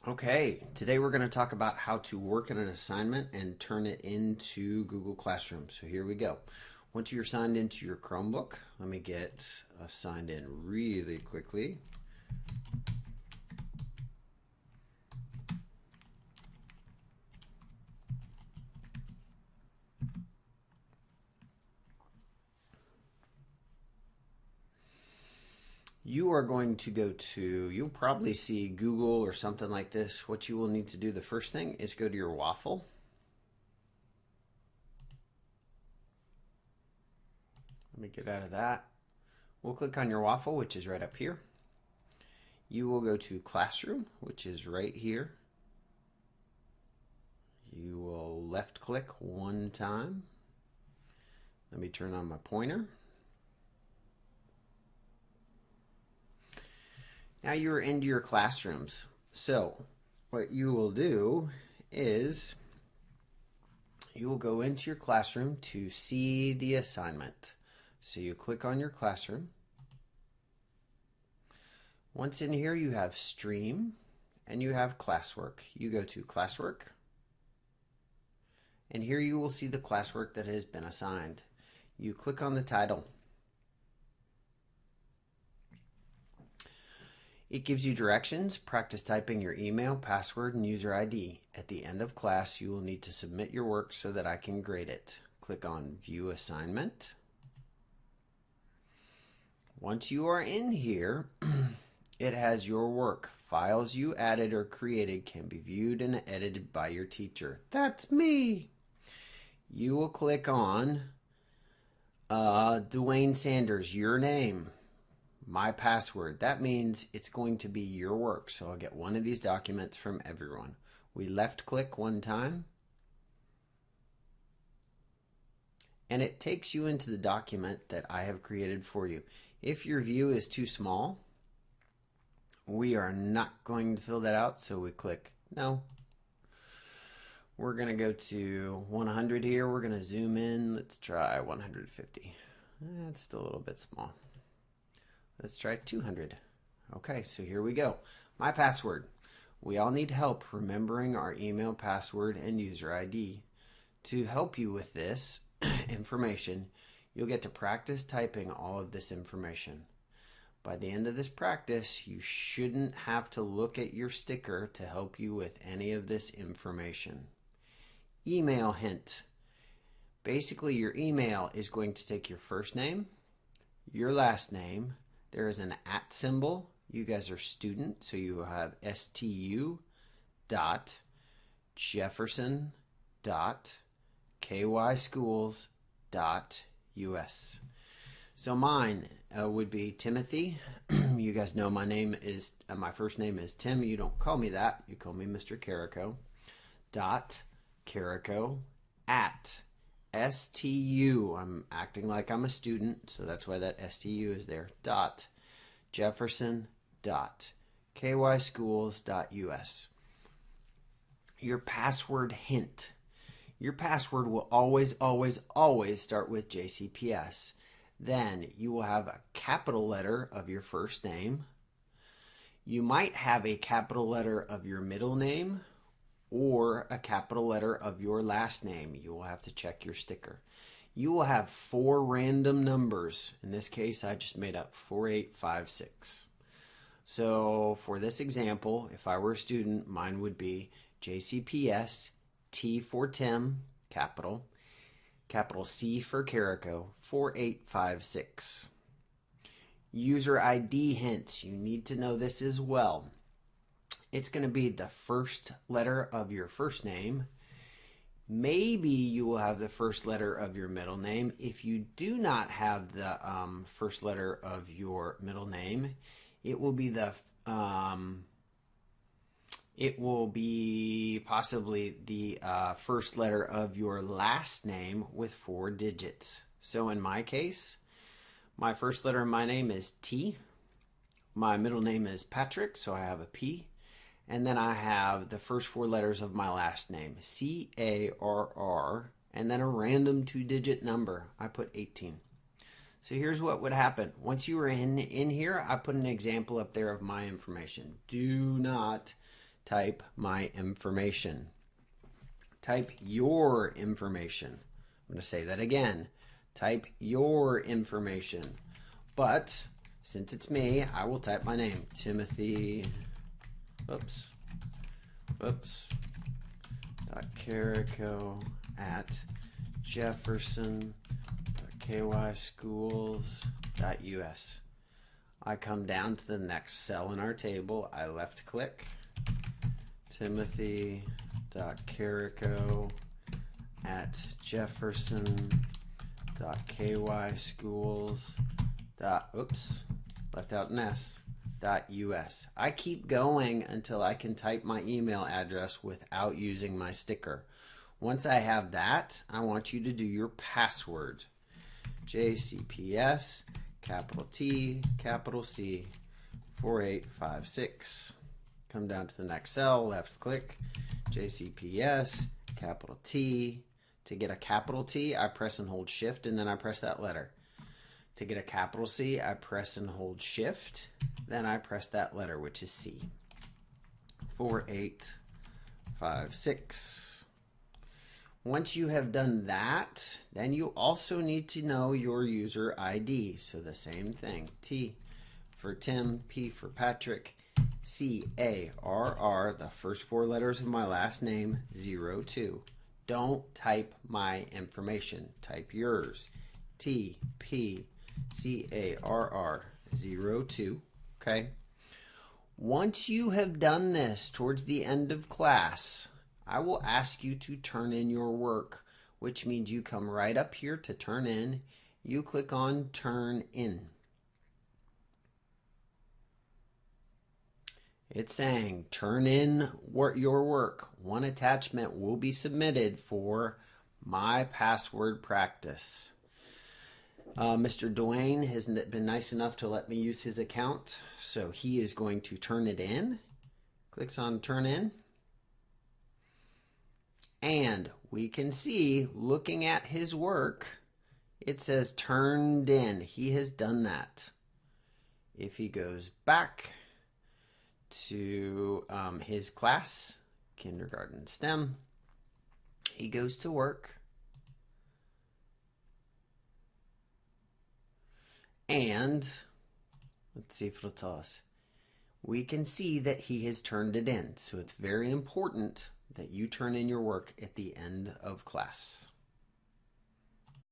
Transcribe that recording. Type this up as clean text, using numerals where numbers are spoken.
Okay, today we're going to talk about how to work in an assignment and turn it into Google Classroom. So here we go. Once you're signed into your Chromebook, let me get signed in really quickly. You are going to go to, you'll probably see Google or something like this. What you will need to do, the first thing is go to your waffle. Let me get out of that. We'll click on your waffle, which is right up here. You will go to Classroom, which is right here. You will left click one time. Let me turn on my pointer. Now you're into your classrooms. So what you will do is you will go into your classroom to see the assignment. So you click on your classroom. Once in here you have stream and you have classwork. You go to classwork and here you will see the classwork that has been assigned. You click on the title. It gives you directions. Practice typing your email, password, and user ID. At the end of class, you will need to submit your work so that I can grade it. Click on View Assignment. Once you are in here, it has your work. Files you added or created can be viewed and edited by your teacher. That's me. You will click on Dwayne Sanders, your name. My password. That means it's going to be your work. So I'll get one of these documents from everyone. We left click one time. And it takes you into the document that I have created for you. If your view is too small, we are not going to fill that out. So we click no. We're going to go to 100 here. We're going to zoom in. Let's try 150. That's still a little bit small. Let's try 200. Okay, so here we go. My password. We all need help remembering our email password and user ID. To help you with this information, you'll get to practice typing all of this information. By the end of this practice, you shouldn't have to look at your sticker to help you with any of this information. Email hint. Basically, your email is going to take your first name, your last name. There is an @ symbol. You guys are student, so you have stu.jefferson.kyschools.us. So mine would be Timothy. You guys know my name is my first name is Tim. You don't call me that. You call me Mr. Carrico. Carrico at STU. I'm acting like I'm a student, so that's why that STU is there. Jefferson.kyschools.us. Your password hint. Your password will always start with JCPS. Then you will have a capital letter of your first name. You might have a capital letter of your middle name or a capital letter of your last name. You will have to check your sticker. You will have 4 random numbers. In this case, I just made up 4856. So for this example, if I were a student, mine would be JCPS, T for Tim, capital C for Carrico, 4856. User ID hints. You need to know this as well. It's going to be the first letter of your first name. Maybe you will have the first letter of your middle name. If you do not have the first letter of your middle name, it will be possibly the first letter of your last name with 4 digits. So in my case, my first letter of my name is T. My middle name is Patrick, so I have a P. And then I have the first 4 letters of my last name, CARR, and then a random 2-digit number. I put 18. So here's what would happen. Once you were in here, I put an example up there of my information. Do not type my information. Type your information. I'm going to say that again. Type your information. But since it's me, I will type my name. Timothy, Carrico at jefferson.kyschools.us. I come down to the next cell in our table. I left click. Timothy.Carrico at jefferson.kyschools. Left out an S. .us. I keep going until I can type my email address without using my sticker. Once I have that, I want you to do your password. JCPS, capital T, capital C, 4856. Come down to the next cell, left click, JCPS, capital T. To get a capital T, I press and hold shift and then I press that letter. To get a capital C, I press and hold shift, then I press that letter, which is C. 4856. Once you have done that, then you also need to know your user ID. So the same thing. T for Tim, P for Patrick, CARR, the first four letters of my last name, 02. Don't type my information. Type yours. T, P, CARR 02. Okay. Once you have done this towards the end of class, I will ask you to turn in your work, which means you come right up here to turn in. You click on turn in. It's saying turn in your work. One attachment will be submitted for my password practice. Mr. Dwayne has been nice enough to let me use his account, so he is going to turn it in. Clicks on turn in. And we can see, looking at his work, it says turned in. He has done that. If he goes back to his class, kindergarten STEM, he goes to work. And let's see if it'll tell us. We can see that he has turned it in. So it's very important that you turn in your work at the end of class.